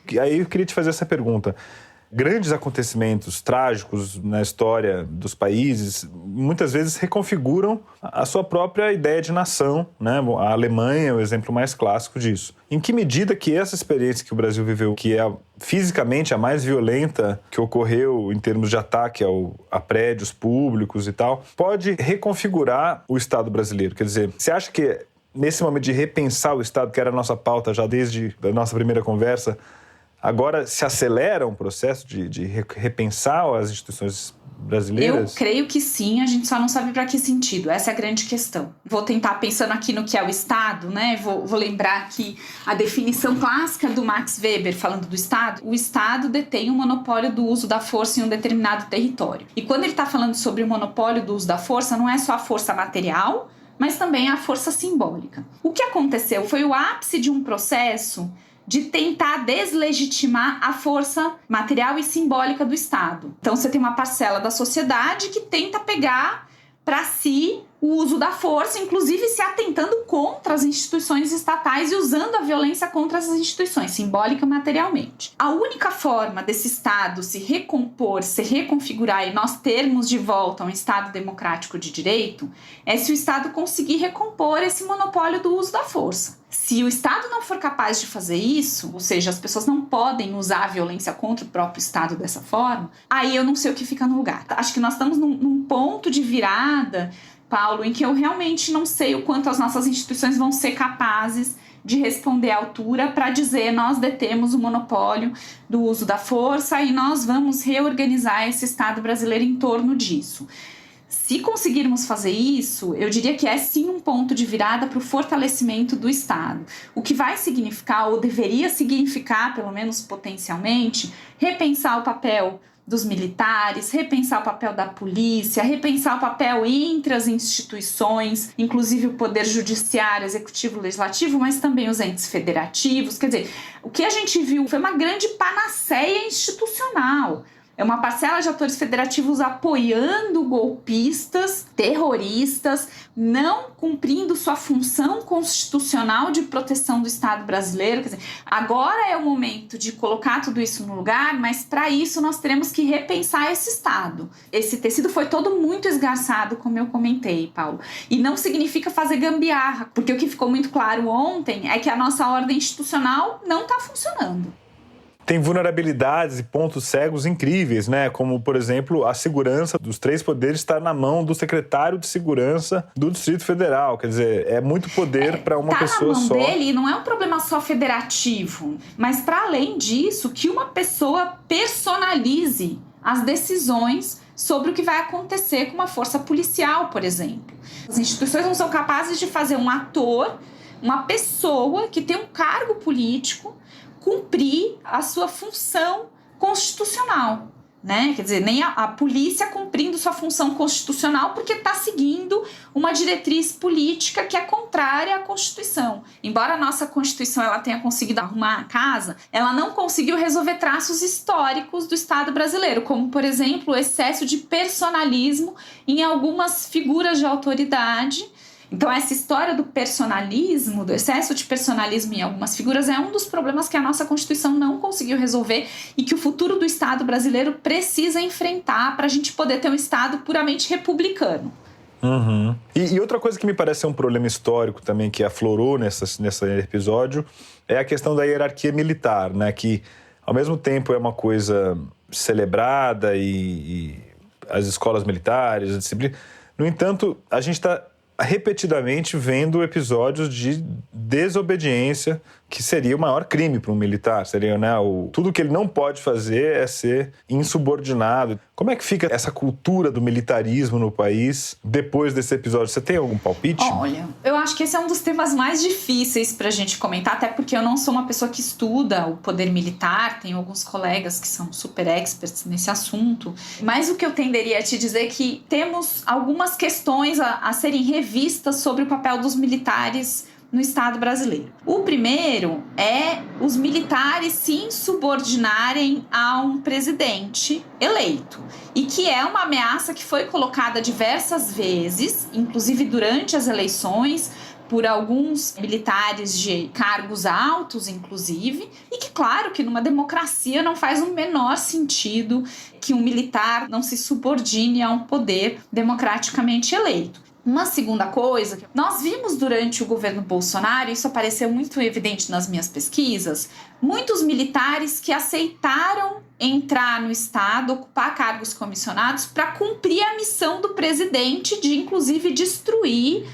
E aí eu queria te fazer essa pergunta. Grandes acontecimentos trágicos na história dos países muitas vezes reconfiguram a sua própria ideia de nação, né? A Alemanha é o exemplo mais clássico disso. Em que medida que essa experiência que o Brasil viveu, que é fisicamente a mais violenta que ocorreu em termos de ataque a prédios públicos e tal, pode reconfigurar o Estado brasileiro? Quer dizer, você acha que nesse momento de repensar o Estado, que era a nossa pauta já desde a nossa primeira conversa, agora se acelera um processo de repensar as instituições brasileiras? Eu creio que sim, a gente só não sabe para que sentido. Essa é a grande questão. Vou tentar pensando aqui no que é o Estado, né? Vou lembrar que a definição clássica do Max Weber, falando do Estado, o Estado detém o monopólio do uso da força em um determinado território. E quando ele está falando sobre o monopólio do uso da força, não é só a força material, mas também a força simbólica. O que aconteceu foi o ápice de um processo de tentar deslegitimar a força material e simbólica do Estado. Então você tem uma parcela da sociedade que tenta pegar para si o uso da força, inclusive se atentando contra as instituições estatais e usando a violência contra essas instituições, simbólica e materialmente. A única forma desse Estado se recompor, se reconfigurar e nós termos de volta um Estado democrático de direito é se o Estado conseguir recompor esse monopólio do uso da força. Se o Estado não for capaz de fazer isso, ou seja, as pessoas não podem usar a violência contra o próprio Estado dessa forma, aí eu não sei o que fica no lugar. Acho que nós estamos num ponto de virada, Paulo, em que eu realmente não sei o quanto as nossas instituições vão ser capazes de responder à altura para dizer nós detemos o monopólio do uso da força e nós vamos reorganizar esse Estado brasileiro em torno disso. Se conseguirmos fazer isso, eu diria que é sim um ponto de virada para o fortalecimento do Estado. O que vai significar, ou deveria significar, pelo menos potencialmente, repensar o papel dos militares, repensar o papel da polícia, repensar o papel entre as instituições, inclusive o poder judiciário, executivo, legislativo, mas também os entes federativos. Quer dizer, o que a gente viu foi uma grande panaceia institucional. É uma parcela de atores federativos apoiando golpistas, terroristas, não cumprindo sua função constitucional de proteção do Estado brasileiro. Quer dizer, agora é o momento de colocar tudo isso no lugar, mas para isso nós teremos que repensar esse Estado. Esse tecido foi todo muito esgarçado, como eu comentei, Paulo. E não significa fazer gambiarra, porque o que ficou muito claro ontem é que a nossa ordem institucional não está funcionando. Tem vulnerabilidades e pontos cegos incríveis, né? Como, por exemplo, a segurança dos três poderes está na mão do secretário de segurança do Distrito Federal. Quer dizer, é muito poder para uma pessoa só. Tá na mão dele, não é um problema só federativo, mas para além disso, que uma pessoa personalize as decisões sobre o que vai acontecer com uma força policial, por exemplo. As instituições não são capazes de fazer um ator, uma pessoa que tem um cargo político, cumprir a sua função constitucional, né? Quer dizer, nem a polícia cumprindo sua função constitucional porque está seguindo uma diretriz política que é contrária à Constituição. Embora a nossa Constituição ela tenha conseguido arrumar a casa, ela não conseguiu resolver traços históricos do Estado brasileiro, como, por exemplo, o excesso de personalismo em algumas figuras de autoridade. Então, essa história do personalismo, do excesso de personalismo em algumas figuras é um dos problemas que a nossa Constituição não conseguiu resolver e que o futuro do Estado brasileiro precisa enfrentar para a gente poder ter um Estado puramente republicano. Uhum. E outra coisa que me parece ser um problema histórico também que aflorou nesse episódio é a questão da hierarquia militar, né? Que, ao mesmo tempo, é uma coisa celebrada e as escolas militares, a disciplina. No entanto, a gente está repetidamente vendo episódios de desobediência, que seria o maior crime para um militar. Seria, né, tudo que ele não pode fazer é ser insubordinado. Como é que fica essa cultura do militarismo no país depois desse episódio? Você tem algum palpite? Olha, eu acho que esse é um dos temas mais difíceis para a gente comentar, até porque eu não sou uma pessoa que estuda o poder militar, tenho alguns colegas que são super experts nesse assunto, mas o que eu tenderia a te dizer é que temos algumas questões a serem revistas sobre o papel dos militares no Estado brasileiro. O primeiro é os militares se insubordinarem a um presidente eleito, e que é uma ameaça que foi colocada diversas vezes, inclusive durante as eleições, por alguns militares de cargos altos, inclusive, e que, claro, que numa democracia não faz o menor sentido que um militar não se subordine a um poder democraticamente eleito. Uma segunda coisa, nós vimos durante o governo Bolsonaro, isso apareceu muito evidente nas minhas pesquisas, muitos militares que aceitaram entrar no Estado, ocupar cargos comissionados para cumprir a missão do presidente de, inclusive, destruir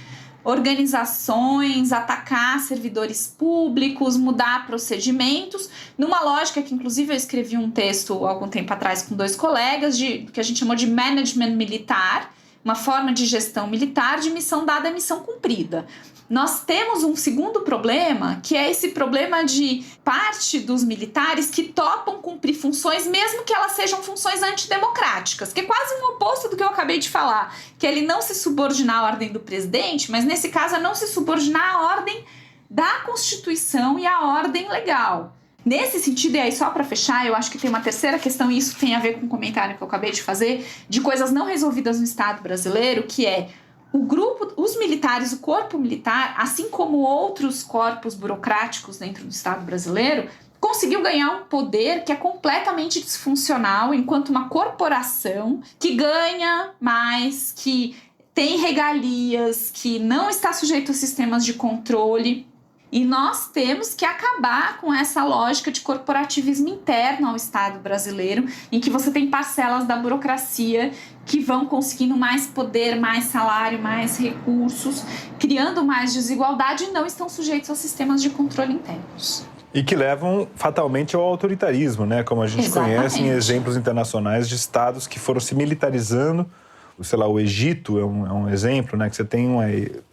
organizações, atacar servidores públicos, mudar procedimentos, numa lógica que, inclusive, eu escrevi um texto há algum tempo atrás com 2 colegas, que a gente chamou de management militar, uma forma de gestão militar de missão dada, missão cumprida. Nós temos um segundo problema, que é esse problema de parte dos militares que topam cumprir funções, mesmo que elas sejam funções antidemocráticas, que é quase um oposto do que eu acabei de falar, que é ele não se subordinar à ordem do presidente, mas nesse caso é não se subordinar à ordem da Constituição e à ordem legal. Nesse sentido, e aí só para fechar, eu acho que tem uma terceira questão, e isso tem a ver com o comentário que eu acabei de fazer, de coisas não resolvidas no Estado brasileiro, que é os militares, o corpo militar, assim como outros corpos burocráticos dentro do Estado brasileiro, conseguiu ganhar um poder que é completamente disfuncional enquanto uma corporação que ganha mais, que tem regalias, que não está sujeito a sistemas de controle. E nós temos que acabar com essa lógica de corporativismo interno ao Estado brasileiro, em que você tem parcelas da burocracia que vão conseguindo mais poder, mais salário, mais recursos, criando mais desigualdade e não estão sujeitos a sistemas de controle internos. E que levam fatalmente ao autoritarismo, né? Como a gente conhece em exemplos internacionais de estados que foram se militarizando. Sei lá, o Egito é um exemplo, né? Que você tem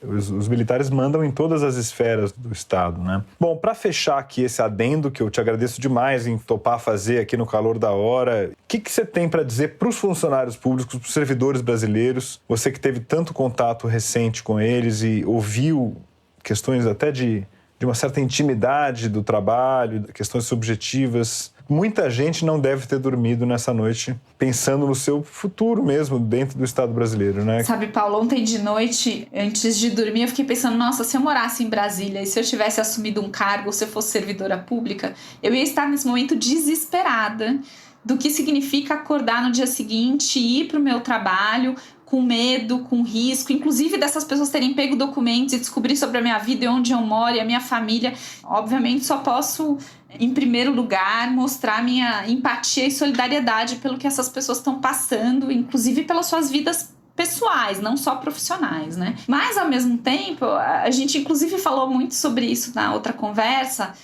os militares mandam em todas as esferas do Estado, né? Bom, para fechar aqui esse adendo, que eu te agradeço demais em topar fazer aqui no calor da hora, o que você tem para dizer para os funcionários públicos, para os servidores brasileiros, você que teve tanto contato recente com eles e ouviu questões até de uma certa intimidade do trabalho, questões subjetivas. Muita gente não deve ter dormido nessa noite pensando no seu futuro mesmo dentro do Estado brasileiro, né? Sabe, Paulo, ontem de noite, antes de dormir, eu fiquei pensando, nossa, se eu morasse em Brasília e se eu tivesse assumido um cargo, se eu fosse servidora pública, eu ia estar nesse momento desesperada do que significa acordar no dia seguinte, ir para o meu trabalho com medo, com risco, inclusive dessas pessoas terem pego documentos e descobrir sobre a minha vida e onde eu moro e a minha família. Obviamente só posso, em primeiro lugar, mostrar minha empatia e solidariedade pelo que essas pessoas estão passando, inclusive pelas suas vidas pessoais, não só profissionais, né? Mas, ao mesmo tempo, a gente inclusive falou muito sobre isso na outra conversa,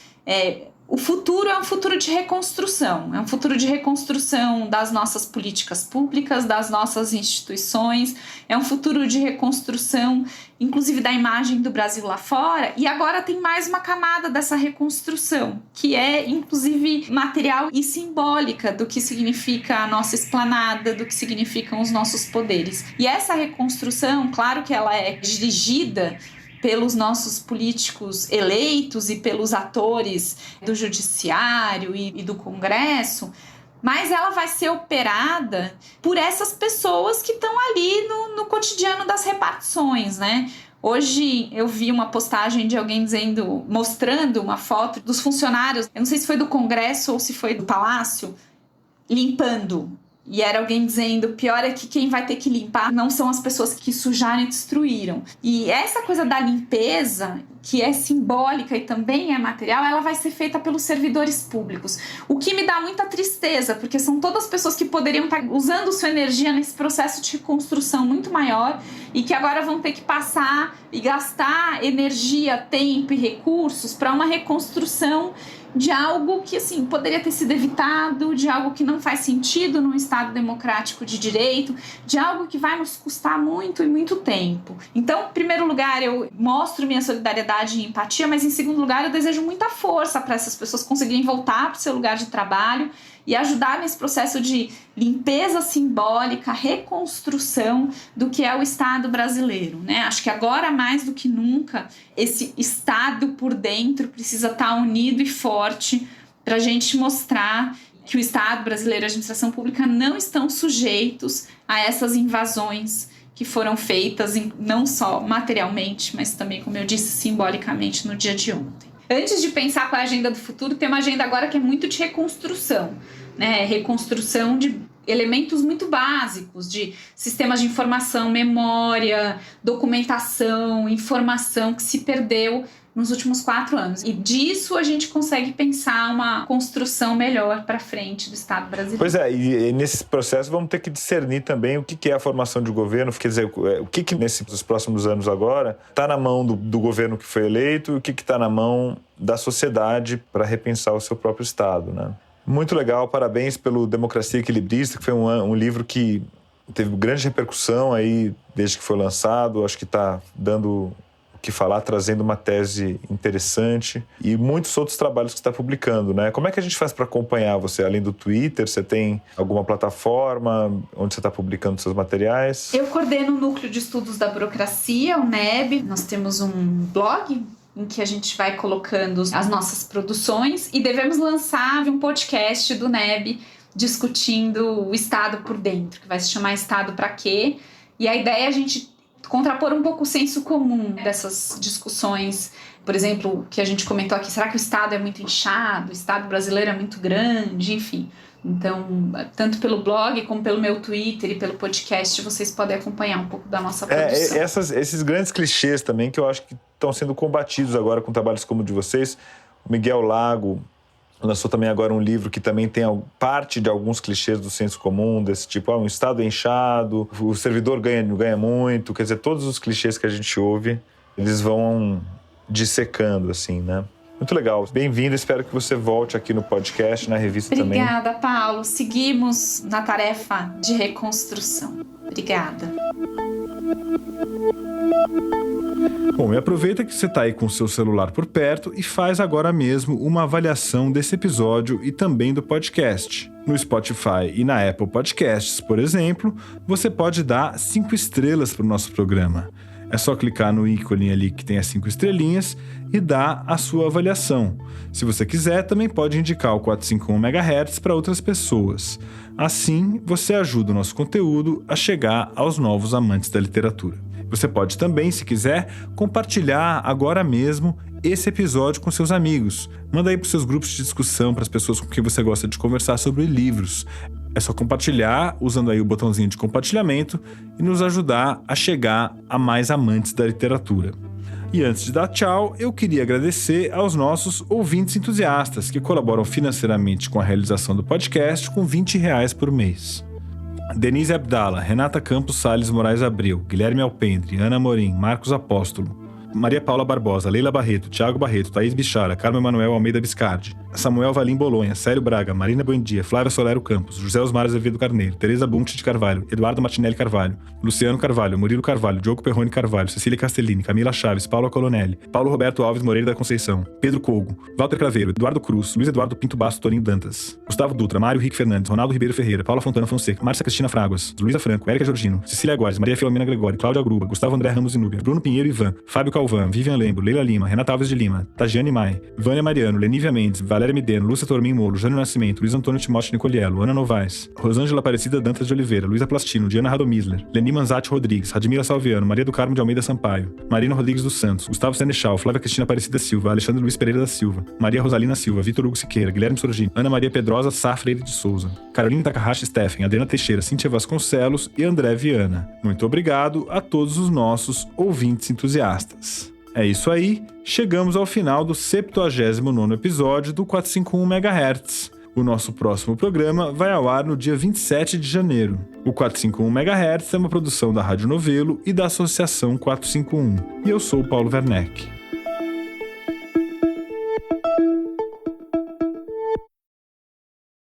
o futuro é um futuro de reconstrução, é um futuro de reconstrução das nossas políticas públicas, das nossas instituições, é um futuro de reconstrução, inclusive da imagem do Brasil lá fora, e agora tem mais uma camada dessa reconstrução, que é, inclusive, material e simbólica do que significa a nossa esplanada, do que significam os nossos poderes. E essa reconstrução, claro que ela é dirigida pelos nossos políticos eleitos e pelos atores do judiciário e do Congresso, mas ela vai ser operada por essas pessoas que estão ali no cotidiano das repartições, né? Hoje eu vi uma postagem de alguém mostrando uma foto dos funcionários, eu não sei se foi do Congresso ou se foi do Palácio, limpando. E era alguém dizendo, pior é que quem vai ter que limpar não são as pessoas que sujaram e destruíram. E essa coisa da limpeza, que é simbólica e também é material, ela vai ser feita pelos servidores públicos. O que me dá muita tristeza, porque são todas pessoas que poderiam estar usando sua energia nesse processo de reconstrução muito maior e que agora vão ter que passar e gastar energia, tempo e recursos para uma reconstrução de algo que, assim, poderia ter sido evitado, de algo que não faz sentido num Estado democrático de direito, de algo que vai nos custar muito e muito tempo. Então, em primeiro lugar, eu mostro minha solidariedade e empatia, mas em segundo lugar, eu desejo muita força para essas pessoas conseguirem voltar para o seu lugar de trabalho e ajudar nesse processo de limpeza simbólica, reconstrução do que é o Estado brasileiro, né? Acho que agora, mais do que nunca, esse Estado por dentro precisa estar unido e forte para a gente mostrar que o Estado brasileiro e a administração pública não estão sujeitos a essas invasões que foram feitas, não só materialmente, mas também, como eu disse, simbolicamente no dia de ontem. Antes de pensar qual é a agenda do futuro, tem uma agenda agora que é muito de reconstrução, né? Reconstrução de elementos muito básicos, de sistemas de informação, memória, documentação, informação que se perdeu nos últimos 4 anos. E disso a gente consegue pensar uma construção melhor para frente do Estado brasileiro. Pois é, e nesse processo vamos ter que discernir também o que é a formação de governo, quer dizer, o que nesses próximos anos agora está na mão do governo que foi eleito e o que está na mão da sociedade para repensar o seu próprio Estado, né? Muito legal, parabéns pelo Democracia Equilibrista, que foi um livro que teve grande repercussão aí desde que foi lançado, acho que está dando o que falar, trazendo uma tese interessante e muitos outros trabalhos que você está publicando, né? Como é que a gente faz para acompanhar você? Além do Twitter, você tem alguma plataforma onde você está publicando seus materiais? Eu coordeno o Núcleo de Estudos da Burocracia, o NEB. Nós temos um blog em que a gente vai colocando as nossas produções e devemos lançar um podcast do NEB discutindo o Estado por dentro, que vai se chamar Estado pra quê? E a ideia é a gente contrapor um pouco o senso comum dessas discussões. Por exemplo, que a gente comentou aqui, será que o Estado é muito inchado? O Estado brasileiro é muito grande? Enfim. Então, tanto pelo blog como pelo meu Twitter e pelo podcast, vocês podem acompanhar um pouco da nossa produção. Esses grandes clichês também que eu acho que estão sendo combatidos agora com trabalhos como o de vocês. O Miguel Lago lançou também agora um livro que também tem parte de alguns clichês do senso comum, desse tipo, um Estado é inchado, o servidor ganha muito, quer dizer, todos os clichês que a gente ouve, eles vão dissecando, assim, né? Muito legal. Bem-vindo, espero que você volte aqui no podcast, na revista também. Obrigada, Paulo. Seguimos na tarefa de reconstrução. Obrigada. Bom, e aproveita que você está aí com o seu celular por perto e faz agora mesmo uma avaliação desse episódio e também do podcast. No Spotify e na Apple Podcasts, por exemplo, você pode dar 5 estrelas para o nosso programa. É só clicar no ícone ali que tem as 5 estrelinhas e dar a sua avaliação. Se você quiser, também pode indicar o 451 MHz para outras pessoas. Assim, você ajuda o nosso conteúdo a chegar aos novos amantes da literatura. Você pode também, se quiser, compartilhar agora mesmo esse episódio com seus amigos. Manda aí para os seus grupos de discussão, para as pessoas com quem você gosta de conversar sobre livros. É só compartilhar, usando aí o botãozinho de compartilhamento e nos ajudar a chegar a mais amantes da literatura. E antes de dar tchau, eu queria agradecer aos nossos ouvintes entusiastas que colaboram financeiramente com a realização do podcast com R$20 por mês. Denise Abdala, Renata Campos Salles Moraes Abreu, Guilherme Alpendre, Ana Morim, Marcos Apóstolo, Maria Paula Barbosa, Leila Barreto, Thiago Barreto, Thaís Bichara, Carmen Manuel Almeida Biscardi, Samuel Valim Bolonha, Célio Braga, Marina Buendia, Flávia Solero Campos, José Osmar Azevedo Carneiro, Tereza Bunte de Carvalho, Eduardo Martinelli Carvalho, Luciano Carvalho, Murilo Carvalho, Diogo Perrone Carvalho, Cecília Castellini, Camila Chaves, Paula Colonelli, Paulo Roberto Alves Moreira da Conceição, Pedro Colgo, Walter Craveiro, Eduardo Cruz, Luiz Eduardo Pinto Basto Torinho Dantas, Gustavo Dutra, Mário Rick Fernandes, Ronaldo Ribeiro Ferreira, Paula Fontana Fonseca, Márcia Cristina Fraguas, Luísa Franco, Érica Georgino, Cecília Guardes, Maria Filomena Gregório, Cláudia Gruba, Gustavo André Ramos Inúbia, Bruno Pinheiro Ivan, Fábio Calvan, Vivian Lembo, Leila Lima, Renata Alves de Lima, Tajiane Mai, Vânia Mariano, Lenívia Mendes, Valéria Guilherme Deno, Lúcia Tormin Molo, Jânio Nascimento, Luiz Antônio Timóteo Nicoliello, Ana Novaes, Rosângela Aparecida Dantas de Oliveira, Luísa Plastino, Diana Radomisler, Leni Manzatti Rodrigues, Radmila Salviano, Maria do Carmo de Almeida Sampaio, Marina Rodrigues dos Santos, Gustavo Senechal, Flávia Cristina Aparecida Silva, Alexandre Luiz Pereira da Silva, Maria Rosalina Silva, Vitor Hugo Siqueira, Guilherme Sorgini, Ana Maria Pedrosa Sá Freire de Souza, Carolina Takahashi Steffen, Adriana Teixeira, Cíntia Vasconcelos e André Viana. Muito obrigado a todos os nossos ouvintes entusiastas. É isso aí, chegamos ao final do 79º episódio do 451 MHz. O nosso próximo programa vai ao ar no dia 27 de janeiro. O 451 MHz é uma produção da Rádio Novelo e da Associação 451. E eu sou o Paulo Werneck.